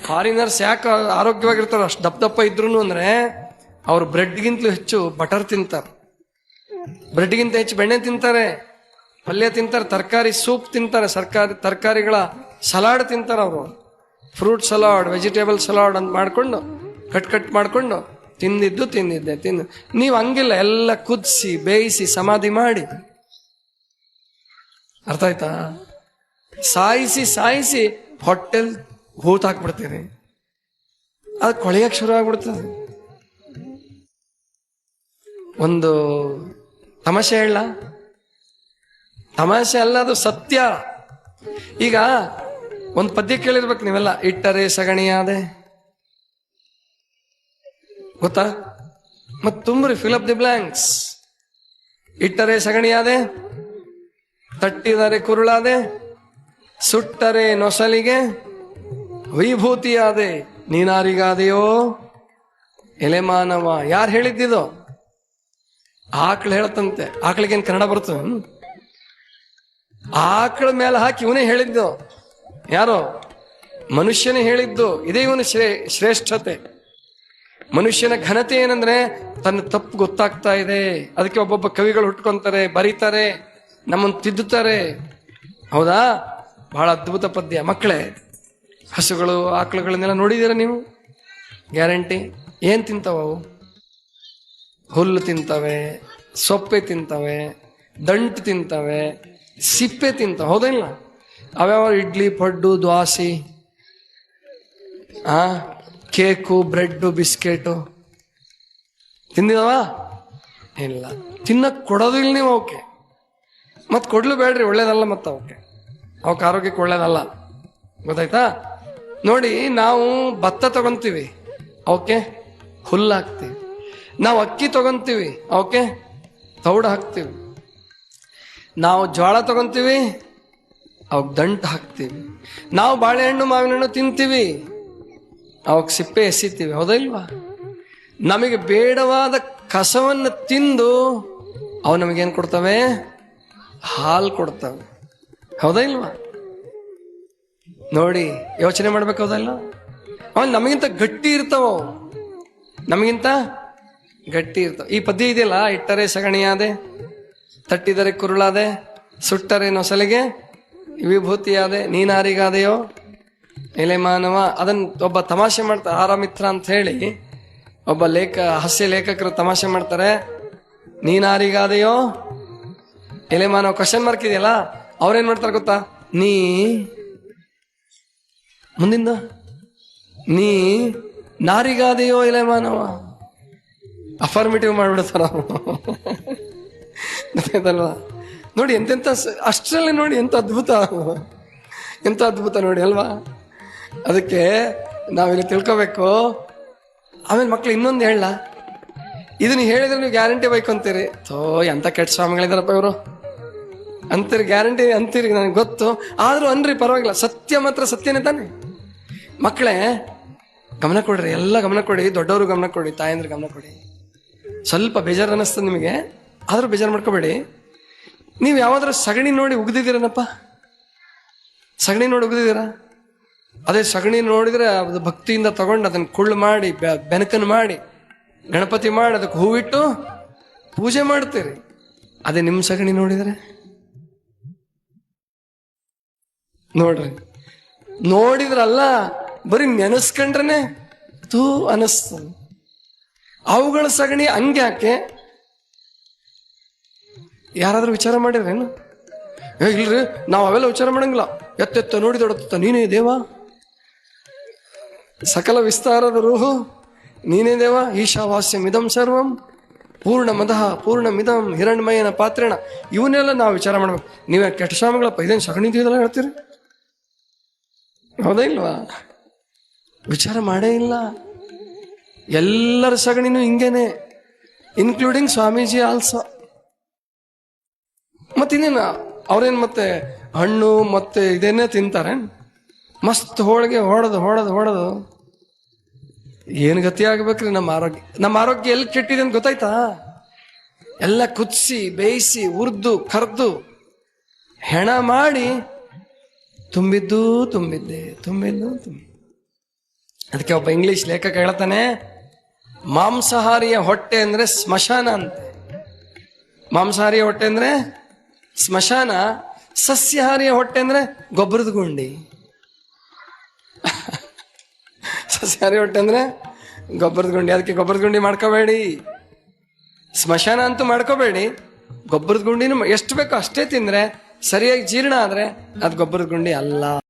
Foreigners ಯಾಕೆ ಆರೋಗ್ಯವಾಗಿರ್ತಾರ ಅಷ್ಟು ದಪ್ಪ ದಪ್ಪ ಇದ್ರು ಅಂದ್ರೆ ಅವ್ರು ಬ್ರೆಡ್ಗಿಂತಲೂ ಹೆಚ್ಚು ಬಟರ್ ತಿಂತಾರೆ, ಬ್ರೆಡ್ಗಿಂತ ಹೆಚ್ಚು ಬೆಣ್ಣೆ ತಿಂತಾರೆ, ಪಲ್ಯ ತಿಂತಾರೆ, ತರಕಾರಿ ಸೂಪ್ ತಿಂತಾರೆ, ತರಕಾರಿಗಳ ಸಲಾಡ್ ತಿಂತಾರೆ. ಅವರು ಫ್ರೂಟ್ ಸಲಾಡ್, ವೆಜಿಟೇಬಲ್ ಸಲಾಡ್ ಅಂತ ಮಾಡ್ಕೊಂಡು ಕಟ್ ಮಾಡ್ಕೊಂಡು ತಿಂದಿದ್ದೆ. ನೀವು ಹಂಗಿಲ್ಲ, ಎಲ್ಲ ಕುದಿಸಿ ಬೇಯಿಸಿ ಸಮಾಧಿ ಮಾಡಿ, ಅರ್ಥ ಆಯ್ತಾ? ಸಾಯಿಸಿ ಹೊಟ್ಟೆಲ್ ಹೂತ್ ಹಾಕ್ಬಿಡ್ತೀರಿ, ಅದು ಕೊಳೆಯಕ್ಕೆ ಶುರು ಆಗ್ಬಿಡ್ತದೆ. ಒಂದು ತಮಾಷೆ ಹೇಳ, ತಮಾಷೆ ಅಲ್ಲ, ಅದು ಸತ್ಯ. ಈಗ ಒಂದು ಪದ್ಯ ಕೇಳಿರ್ಬೇಕು ನೀವೆಲ್ಲ, ಇಟ್ಟರೆ ಸಗಣಿಯಾದೆ, ಗೊತ್ತಾ? ಮತ್ ತುಂಬ್ರಿ, ಫಿಲ್ ಅಪ್ ದಿ ಬ್ಲಾಂಕ್ಸ್. ಇಟ್ಟರೆ ಸಗಣಿಯಾದೆ, ತಟ್ಟಿದರೆ ಕುರುಳಾದೆ, ಸುಟ್ಟರೆ ನೊಸಲಿಗೆ ವಿಭೂತಿಯಾದೆ, ನೀನಾರಿಗಾದೆಯೋ ಎಲೆ ಮಾನವ. ಯಾರು ಹೇಳಿದ್ದಿದು? ಆಕಳು ಹೇಳ್ತಂತೆ. ಆಕಳಿಗೇನು ಕನ್ನಡ ಬರ್ತದೆ? ಆಕಳ ಮೇಲೆ ಹಾಕಿ ಇವನೇ ಹೇಳಿದ್ದು. ಯಾರೋ ಮನುಷ್ಯನೇ ಹೇಳಿದ್ದು. ಇದೇ ಇವನ ಶ್ರೇಷ್ಠತೆ. ಮನುಷ್ಯನ ಘನತೆ ಏನಂದ್ರೆ ತನ್ನ ತಪ್ಪು ಗೊತ್ತಾಗ್ತಾ ಇದೆ. ಅದಕ್ಕೆ ಒಬ್ಬೊಬ್ಬ ಕವಿಗಳು ಹುಟ್ಕೊಂತಾರೆ, ಬರೀತಾರೆ, ನಮ್ಮನ್ನು ತಿದ್ದುತ್ತಾರೆ. ಹೌದಾ? ಬಹಳ ಅದ್ಭುತ ಪದ್ಯ. ಮಕ್ಕಳೇ, ಹಸುಗಳು ಆಕಳುಗಳನ್ನೆಲ್ಲ ನೋಡಿದ್ದೀರ ನೀವು? ಗ್ಯಾರಂಟಿ. ಏನ್ ತಿಂತಾವು? ಹುಲ್ಲು ತಿಂತವೆ, ಸೊಪ್ಪೆ ತಿಂತವೆ, ದಂಟು ತಿಂತವೆ, ಸಿಪ್ಪೆ ತಿಂತವೆ. ಹೌದಿಲ್ಲ? ಅವ್ಯಾವ ಇಡ್ಲಿ, ಪಡ್ಡು, ದ್ವಾಸಿ, ಕೇಕು, ಬ್ರೆಡ್ಡು, ಬಿಸ್ಕೆಟು ತಿಂದಿದವ? ಇಲ್ಲ. ತಿನ್ನಕ್ ಕೊಡೋದಿಲ್ಲ ನೀವು ಅವಕ್ಕೆ. ಮತ್ ಕೊಡ್ಲು ಬೇಡ್ರಿ, ಒಳ್ಳೇದಲ್ಲ. ಮತ್ತ ಅವಕ್ಕೆ ಆರೋಗ್ಯಕ್ಕೆ ಒಳ್ಳೇದಲ್ಲ. ಗೊತ್ತಾಯ್ತಾ? ನೋಡಿ, ನಾವು ಭತ್ತ ತಗೊಂತೀವಿ, ಅವಕ್ಕೆ ಹುಲ್ಲು ಹಾಕ್ತೀವಿ. ನಾವು ಅಕ್ಕಿ ತಗೊಂತೀವಿ, ಅವಕ್ಕೆ ತೌಡು ಹಾಕ್ತೀವಿ. ನಾವು ಜೋಳ ತಗೊಂತೀವಿ, ಅವಕ್ಕೆ ದಂಟು ಹಾಕ್ತೀವಿ. ನಾವು ಬಾಳೆಹಣ್ಣು, ಮಾವಿನ ಹಣ್ಣು ತಿಂತೀವಿ, ಅವಕ್ಕೆ ಸಿಪ್ಪೆ ಎಸಿತೀವಿ. ಹೌದಾ ಇಲ್ವಾ? ನಮಗೆ ಬೇಡವಾದ ಕಸವನ್ನು ತಿಂದು ಅವು ನಮಗೇನು ಕೊಡ್ತವೆ? ಹಾಲು ಕೊಡ್ತವೆ. ಹೌದಾ ಇಲ್ವಾ? ನೋಡಿ, ಯೋಚನೆ ಮಾಡ್ಬೇಕು. ಹೌದಲ್ಲ? ಅವನು ನಮಗಿಂತ ಗಟ್ಟಿ ಇರ್ತಾವ, ನಮಗಿಂತ ಗಟ್ಟಿ ಇರ್ತಾವ. ಈ ಪದ್ಯ ಇದೆಯಲ್ಲ, ಇಟ್ಟರೆ ಸಗಣಿಯಾದೆ, ತಟ್ಟಿದರೆ ಕುರುಳಾದೆ, ಸುಟ್ಟರೆ ನೊಸಲಿಗೆ ವಿಭೂತಿಯಾದೆ, ನೀನಾರಿಗಾದೆಯೋ ಎಲೆ ಮಾನವ. ಅದನ್ನ ಒಬ್ಬ ತಮಾಷೆ ಮಾಡ್ತಾರೆ, ಆರಾಮಿತ್ರ ಅಂತ ಹೇಳಿ ಒಬ್ಬ ಹಾಸ್ಯ ಲೇಖಕರು ತಮಾಷೆ ಮಾಡ್ತಾರೆ. ನೀನಾರಿಗಾದೆಯೋ ಎಲೆ ಮಾನವ, ಕ್ವಶನ್ ಮಾರ್ಕ್ ಇದೆಯಲ್ಲ, ಅವ್ರೇನ್ ಮಾಡ್ತಾರೆ ಗೊತ್ತಾ? ಮುಂದಿಂದ ನೀ ನಾರಿಗಾದೆಯೋ ಎಲೆ ಮಾನವ. ಅಫರ್ಮೇಟಿವ್ ಮಾಡ್ಬಿಡ್ತಾರ ಗೊತ್ತಾಯ್ತಲ್ವಾ? ನೋಡಿ ಎಂತೆಂತ, ಅಷ್ಟರಲ್ಲಿ ನೋಡಿ ಎಂತ ಅದ್ಭುತ, ಎಂತ ಅದ್ಭುತ ನೋಡಿ ಅಲ್ವಾ? ಅದಕ್ಕೆ ನಾವಿಲ್ಲಿ ತಿಳ್ಕೋಬೇಕು. ಆಮೇಲೆ ಮಕ್ಳು ಇನ್ನೊಂದು ಹೇಳ, ಇದನ್ನ ಹೇಳಿದ್ರೆ ನೀವು ಗ್ಯಾರಂಟಿ ಬೈಕೊಂತೀರಿ. ಎಂತ ಕೆಟ್ಟ ಸ್ವಾಮಿಗಳಿದಾರಪ್ಪ ಇವರು ಅಂತೀರಿ, ಗ್ಯಾರಂಟಿ ಅಂತೀರಿ, ನನಗೆ ಗೊತ್ತು. ಆದ್ರೂ ಅನ್ರಿ, ಪರವಾಗಿಲ್ಲ. ಸತ್ಯ ಮಾತ್ರ ಸತ್ಯನೇ ತಾನೆ. ಮಕ್ಕಳೇ, ಗಮನ ಕೊಡ್ರಿ, ಎಲ್ಲ ಗಮನ ಕೊಡಿ. ದೊಡ್ಡವರು ಗಮನ ಕೊಡಿ, ತಾಯಂದ್ರೆ ಗಮನ ಕೊಡಿ. ಸ್ವಲ್ಪ ಬೇಜಾರು ಅನ್ನಿಸ್ತದೆ ನಿಮಗೆ, ಆದ್ರೂ ಬೇಜಾರು ಮಾಡ್ಕೋಬೇಡಿ. ನೀವು ಯಾವಾದ್ರೂ ಸಗಣಿ ನೋಡಿ ಉಗ್ದಿದ್ದೀರನಪ್ಪ? ಸಗಣಿ ನೋಡಿ ಉಗ್ದಿದ್ದೀರಾ? ಅದೇ ಸಗಣಿ ನೋಡಿದ್ರೆ ಅದು ಭಕ್ತಿಯಿಂದ ತಗೊಂಡು ಅದನ್ನ ಕುಳ್ಳು ಮಾಡಿ, ಬೆನಕನ್ನು ಮಾಡಿ, ಗಣಪತಿ ಮಾಡಿ, ಅದಕ್ಕೆ ಹೂವಿಟ್ಟು ಪೂಜೆ ಮಾಡ್ತೀರಿ. ಅದೇ ನಿಮ್ಮ ಸಗಣಿ ನೋಡಿದ್ರೆ ನೋಡಿದ್ರಲ್ಲ, ಬರೀ ನೆನೆಸ್ಕೊಂಡ್ರೆ ತೂ ಅನಿಸ್ತದೆ. ಅವುಗಳ ಸಗಣಿ ಹಂಗೆ ಯಾಕೆ? ಯಾರಾದ್ರೂ ವಿಚಾರ ಮಾಡಿದ್ರೇನು? ಇಲ್ರಿ, ನಾವು ಅವೆಲ್ಲ ವಿಚಾರ ಮಾಡಂಗಿಲ್ಲ. ಎತ್ತೆತ್ತ ನೋಡಿದೊಡತ್ತ ನೀನೇ ದೇವ, ಸಕಲ ವಿಸ್ತಾರದ ರೂಹು ನೀನೇ ದೇವ, ಈಶಾವಾಸ್ಯಂ ಇದಂ ಸರ್ವಂ ಪೂರ್ಣಮದಃ ಪೂರ್ಣಮಿದಂ ಹಿರಣ್ಮಯನ ಪಾತ್ರೇಣ. ಇವನ್ನೆಲ್ಲ ನಾವು ವಿಚಾರ ಮಾಡ್ಬೇಕು. ನೀವೇ ಕೆಟ್ಟ ಸ್ವಾಮಿಗಳಪ್ಪ, ಇದೇನು ಸಗಣಿ ಇದೆಲ್ಲ ಹೇಳ್ತೀರಿ? ಹೌದಾ ಇಲ್ವಾ? ವಿಚಾರ ಮಾಡೇ ಇಲ್ಲ. ಎಲ್ಲರ ಸಗಣಿನೂ ಹಿಂಗೇನೆ, ಇನ್ಕ್ಲೂಡಿಂಗ್ ಸ್ವಾಮೀಜಿ ಆಲ್ಸೋ. ಮತ್ತಿನ್ನೇನು ಅವ್ರೇನ್ ಮತ್ತೆ ಹಣ್ಣು ಮತ್ತೆ ಇದೇನೇ ತಿಂತಾರೆ? ಮಸ್ತ್ ಹೋಳಿಗೆ ಹೊಡೆದು ಏನ್ ಗತಿ ಆಗ್ಬೇಕ್ರಿ ನಮ್ಮ ಆರೋಗ್ಯ? ನಮ್ಮ ಆರೋಗ್ಯ ಎಲ್ಲಿ ಕೆಟ್ಟಿದೆ ಅಂತ ಗೊತ್ತಾಯ್ತಾ? ಎಲ್ಲ ಕುದಿಸಿ ಬೇಯಿಸಿ ಹುರಿದು ಕರ್ದು ಹೆಣ ಮಾಡಿ ತುಂಬಿದ್ದು. ಅದಕ್ಕೆ ಒಬ್ಬ ಇಂಗ್ಲಿಷ್ ಲೇಖಕ ಹೇಳ್ತಾನೆ, ಮಾಂಸಾಹಾರಿಯ ಹೊಟ್ಟೆ ಅಂದ್ರೆ ಸ್ಮಶಾನ ಅಂತೆ. ಮಾಂಸಾಹಾರಿಯ ಹೊಟ್ಟೆ ಅಂದ್ರೆ ಸ್ಮಶಾನ, ಸಸ್ಯಾಹಾರಿಯ ಹೊಟ್ಟೆ ಅಂದ್ರೆ ಗೊಬ್ಬರದ ಗುಂಡಿ. ಸಸ್ಯಾಹಾರಿ ಹೊಟ್ಟೆ ಅಂದ್ರೆ ಗೊಬ್ಬರದ ಗುಂಡಿ. ಅದಕ್ಕೆ ಗೊಬ್ಬರದ ಗುಂಡಿ ಮಾಡ್ಕೋಬೇಡಿ, ಸ್ಮಶಾನ ಅಂತೂ ಮಾಡ್ಕೋಬೇಡಿ. ಗೊಬ್ಬರದ ಗುಂಡಿನೂ ಎಷ್ಟು ಬೇಕೋ ಅಷ್ಟೇ ತಿಂದ್ರೆ, ಸರಿಯಾಗಿ ಜೀರ್ಣ ಆದ್ರೆ ಅದು ಗೊಬ್ಬರದ ಗುಂಡಿ ಅಲ್ಲ.